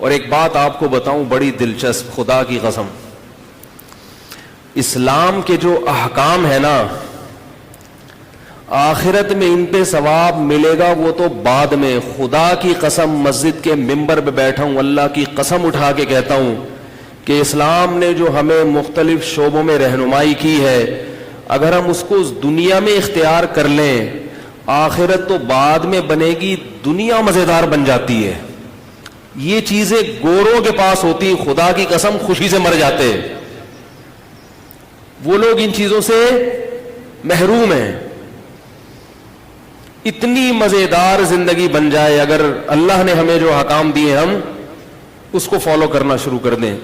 और एक बात आपको बताऊं बड़ी दिलचस्प, खुदा की कसम, इस्लाम के जो अहकाम है ना, आखिरत में इन पे सवाब मिलेगा वो तो बाद में। खुदा की कसम, मस्जिद के मिंबर पे बैठा हूं, अल्लाह की कसम उठा के कहता हूं कि इस्लाम ने जो हमें मुख्तलिफ शोबों में रहनुमाई की है, अगर हम उसको उस दुनिया में इख्तियार कर लें, आखिरत तो बाद में बनेगी, दुनिया मजेदार बन जाती है। ये चीजें गोरों के पास होती, खुदा की कसम खुशी से मर जाते, वो लोग इन चीजों से महरूम हैं। इतनी मजेदार जिंदगी बन जाए अगर अल्लाह ने हमें जो हकाम दिए हम उसको फॉलो करना शुरू कर दें।